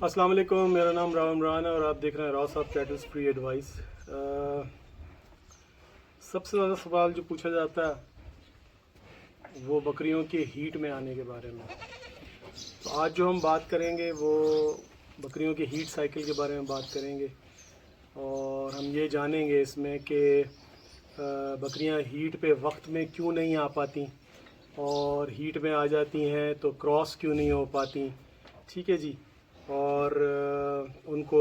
السلام علیکم، میرا نام راو عمران ہے اور آپ دیکھ رہے ہیں راو صاحب کیٹلز فری ایڈوائس۔ سب سے زیادہ سوال جو پوچھا جاتا ہے وہ بکریوں کے ہیٹ میں آنے کے بارے میں۔ تو آج جو ہم بات کریں گے وہ بکریوں کے ہیٹ سائیکل کے بارے میں بات کریں گے، اور ہم یہ جانیں گے اس میں کہ بکریاں ہیٹ پہ وقت میں کیوں نہیں آ پاتی، اور ہیٹ میں آ جاتی ہیں تو کراس کیوں نہیں ہو پاتی، ٹھیک ہے جی، اور ان کو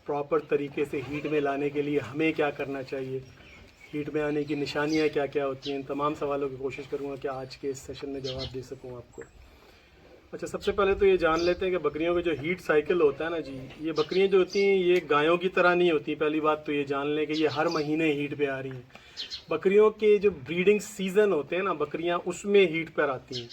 پراپر طریقے سے ہیٹ میں لانے کے لیے ہمیں کیا کرنا چاہیے، ہیٹ میں آنے کی نشانیاں کیا کیا ہوتی ہیں۔ ان تمام سوالوں کی کوشش کروں گا کہ آج کے اس سیشن میں جواب دے سکوں آپ کو۔ اچھا، سب سے پہلے تو یہ جان لیتے ہیں کہ بکریوں کا جو ہیٹ سائیکل ہوتا ہے نا جی، یہ بکریاں جو ہوتی ہیں یہ گایوں کی طرح نہیں ہوتی۔ پہلی بات تو یہ جان لیں کہ یہ ہر مہینے ہیٹ پہ آ رہی ہیں۔ بکریوں کے جو بریڈنگ سیزن ہوتے ہیں نا، بکریاں اس میں ہیٹ پر آتی ہیں،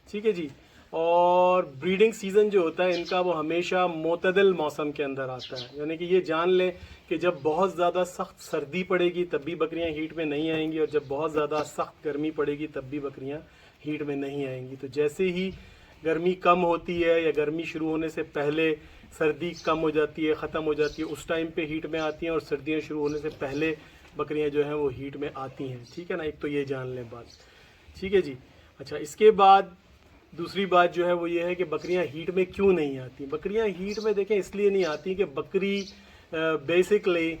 ٹھیک ہے جی، اور بریڈنگ سیزن جو ہوتا ہے ان کا وہ ہمیشہ معتدل موسم کے اندر آتا ہے، یعنی کہ یہ جان لیں کہ جب بہت زیادہ سخت سردی پڑے گی تب بھی بکریاں ہیٹ میں نہیں آئیں گی، اور جب بہت زیادہ سخت گرمی پڑے گی تب بھی بکریاں ہیٹ میں نہیں آئیں گی۔ تو جیسے ہی گرمی کم ہوتی ہے یا گرمی شروع ہونے سے پہلے سردی کم ہو جاتی ہے، ختم ہو جاتی ہے، اس ٹائم پہ ہیٹ میں آتی ہیں، اور سردیاں شروع ہونے سے پہلے بکریاں جو ہیں وہ ہیٹ میں آتی ہیں، ٹھیک ہے نا۔ ایک تو یہ جان لیں بات، ٹھیک ہے جی۔ اچھا، اس کے بعد دوسری بات جو ہے وہ یہ ہے کہ بکریاں ہیٹ میں کیوں نہیں آتی۔ بکریاں ہیٹ میں دیکھیں اس لیے نہیں آتی کہ بکری بیسکلی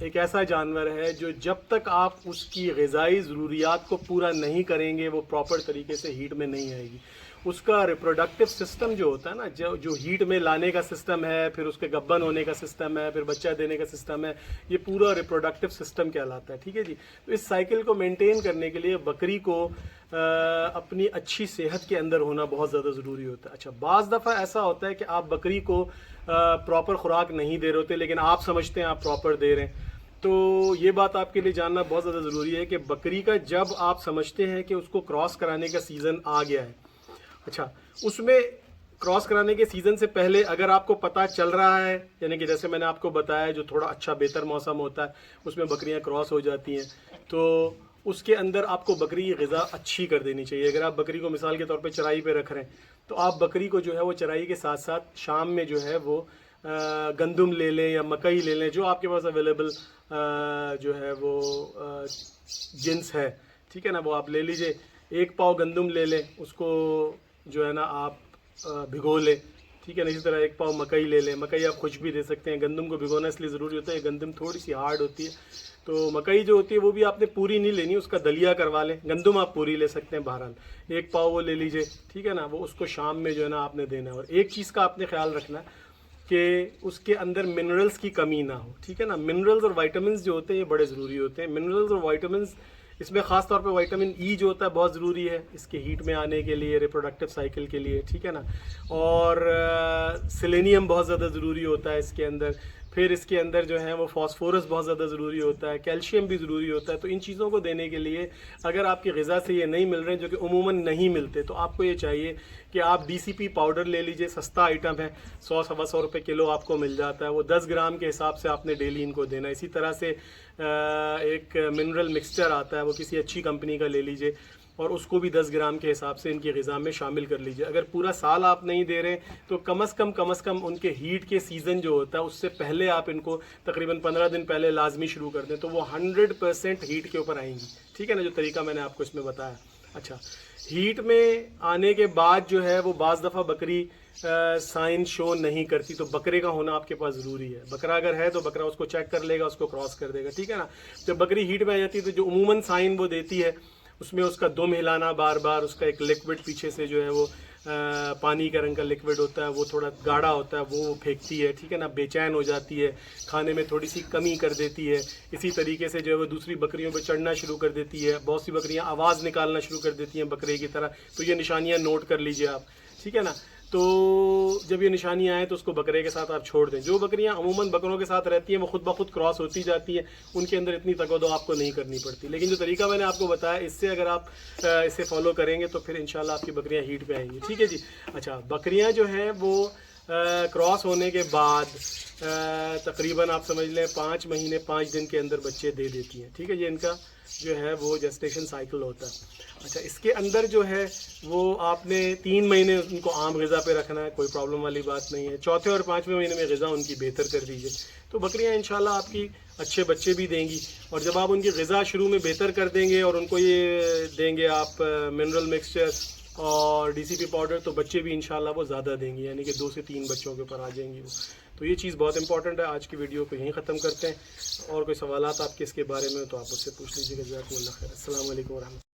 ایک ایسا جانور ہے جو جب تک آپ اس کی غذائی ضروریات کو پورا نہیں کریں گے وہ پراپر طریقے سے ہیٹ میں نہیں آئے گی۔ اس کا ریپروڈکٹیو سسٹم جو ہوتا ہے نا، جو ہیٹ میں لانے کا سسٹم ہے، پھر اس کے گبن ہونے کا سسٹم ہے، پھر بچہ دینے کا سسٹم ہے، یہ پورا ریپروڈکٹیو سسٹم کہلاتا ہے، ٹھیک ہے جی۔ تو اس سائیکل کو مینٹین کرنے کے لیے بکری کو اپنی اچھی صحت کے اندر ہونا بہت زیادہ ضروری ہوتا ہے۔ اچھا، بعض دفعہ ایسا ہوتا ہے کہ آپ بکری کو پراپر خوراک نہیں دے رہے ہوتے، لیکن آپ سمجھتے ہیں آپ پراپر دے رہے ہیں، تو یہ بات آپ کے لیے جاننا بہت زیادہ ضروری ہے کہ بکری کا جب آپ سمجھتے ہیں کہ اس کو کراس کرانے کا سیزن آ گیا ہے، اچھا، اس میں کراس کرانے کے سیزن سے پہلے اگر آپ کو پتہ چل رہا ہے، یعنی کہ جیسے میں نے آپ کو بتایا جو تھوڑا اچھا بہتر موسم ہوتا ہے اس میں بکریاں کراس ہو جاتی ہیں، تو اس کے اندر آپ کو بکری کی غذا اچھی کر دینی چاہیے۔ اگر آپ بکری کو مثال کے طور پہ چرائی پہ رکھ رہے ہیں تو آپ بکری کو جو ہے وہ چرائی کے ساتھ ساتھ شام میں جو ہے وہ گندم لے لیں یا مکئی لے لیں، جو آپ کے پاس اویلیبل جو ہے وہ جنس ہے، ٹھیک ہے نا، وہ آپ لے لیجئے۔ ایک پاؤ گندم لے لیں، اس کو جو ہے نا آپ بھگو لیں، ٹھیک ہے نا۔ اسی طرح ایک پاؤ مکئی لے لیں، مکئی آپ کچھ بھی دے سکتے ہیں، گندم کو بھگونا اس لیے ضروری ہوتا ہے، گندم تھوڑی سی ہارڈ ہوتی ہے، تو مکئی جو ہوتی ہے وہ بھی آپ نے پوری نہیں لینی، اس کا دلیا کروا لیں، گندم آپ پوری لے سکتے ہیں، بہرحال ایک پاؤ وہ لے لیجئے، ٹھیک ہے نا۔ وہ اس کو شام میں جو ہے نا آپ نے دینا ہے، اور ایک چیز کا آپ نے خیال رکھنا ہے کہ اس کے اندر منرلز کی کمی نہ ہو، ٹھیک ہے نا۔ منرلز اور وائٹامنز جو ہوتے ہیں یہ بڑے ضروری ہوتے ہیں۔ منرلز اور وائٹامنز، اس میں خاص طور پہ وائٹامن ای جو ہوتا ہے بہت ضروری ہے اس کے ہیٹ میں آنے کے لیے، ریپروڈکٹیو سائیکل کے لیے، ٹھیک ہے نا۔ اور سیلینیم بہت زیادہ ضروری ہوتا ہے اس کے اندر، پھر اس کے اندر جو ہے وہ فاسفورس بہت زیادہ ضروری ہوتا ہے، کیلشیم بھی ضروری ہوتا ہے۔ تو ان چیزوں کو دینے کے لیے اگر آپ کی غذا سے یہ نہیں مل رہے ہیں، جو کہ عموماً نہیں ملتے، تو آپ کو یہ چاہیے کہ آپ ڈی سی پی پاؤڈر لے لیجئے، سستا آئٹم ہے، 100-125 روپے کلو آپ کو مل جاتا ہے، وہ 10 گرام کے حساب سے آپ نے ڈیلی ان کو دینا ہے۔ اسی طرح سے ایک منرل مکسچر آتا ہے، وہ کسی اچھی کمپنی کا لے لیجئے، اور اس کو بھی 10 گرام کے حساب سے ان کی غذا میں شامل کر لیجئے۔ اگر پورا سال آپ نہیں دے رہے تو کم از کم ان کے ہیٹ کے سیزن جو ہوتا ہے اس سے پہلے آپ ان کو تقریباً 15 دن پہلے لازمی شروع کر دیں، تو وہ 100% ہیٹ کے اوپر آئیں گی، ٹھیک ہے نا، جو طریقہ میں نے آپ کو اس میں بتایا۔ اچھا، ہیٹ میں آنے کے بعد جو ہے وہ بعض دفعہ بکری سائن شو نہیں کرتی، تو بکرے کا ہونا آپ کے پاس ضروری ہے۔ بکرا اگر ہے تو بکرا اس کو چیک کر لے گا، اس کو کراس کر دے گا، ٹھیک ہے نا۔ جب بکری ہیٹ میں آ جاتی ہے تو جو عموماً سائن وہ دیتی ہے اس میں اس کا دم ہلانا بار بار، اس کا ایک لکوڈ پیچھے سے جو ہے وہ پانی کا رنگ کا لکوڈ ہوتا ہے، وہ تھوڑا گاڑھا ہوتا ہے، وہ پھینکتی ہے، ٹھیک ہے نا، بے چین ہو جاتی ہے، کھانے میں تھوڑی سی کمی کر دیتی ہے۔ اسی طریقے سے جو ہے وہ دوسری بکریوں پہ چڑھنا شروع کر دیتی ہے، بہت سی بکریاں آواز نکالنا شروع کر دیتی ہیں بکرے کی طرح، تو یہ نشانیاں نوٹ کر لیجئے آپ، ٹھیک ہے نا۔ تو جب یہ نشانیاں آئیں تو اس کو بکرے کے ساتھ آپ چھوڑ دیں۔ جو بکریاں عموماً بکروں کے ساتھ رہتی ہیں وہ خود بخود کراس ہوتی جاتی ہیں، ان کے اندر اتنی تگودو آپ کو نہیں کرنی پڑتی، لیکن جو طریقہ میں نے آپ کو بتایا اس سے اگر آپ اسے فالو کریں گے تو پھر انشاءاللہ آپ کی بکریاں ہیٹ پہ آئیں گی، ٹھیک ہے جی۔ اچھا، بکریاں جو ہیں وہ کراس ہونے کے بعد تقریباً آپ سمجھ لیں 5 مہینے 5 دن کے اندر بچے دے دیتی ہیں. ٹھیک ہے، یہ ان کا جو ہے وہ جسٹیشن سائیکل ہوتا ہے. اچھا، اس کے اندر جو ہے وہ آپ نے 3 مہینے ان کو عام غذا پہ رکھنا ہے، کوئی پرابلم والی بات نہیں ہے. چوتھے اور 5ویں مہینے میں غذا ان کی بہتر کر دیجیے تو بکریاں انشاءاللہ آپ کی اچھے بچے بھی دیں گی. اور جب آپ ان کی غذا شروع میں بہتر کر دیں گے اور ان کو یہ دیں گے آپ منرل مکسچر اور ڈی سی پی پاؤڈر، تو بچے بھی انشاءاللہ وہ زیادہ دیں گی، یعنی کہ 2 سے 3 بچوں کے اوپر آ جائیں گی وہ. تو یہ چیز بہت امپورٹنٹ ہے. آج کی ویڈیو کو یہیں ختم کرتے ہیں. اور کوئی سوالات آپ کے اس کے بارے میں تو آپ مجھ سے پوچھ لیجیے گا. جزاکم اللہ خیر. السلام علیکم ورحمۃ اللہ.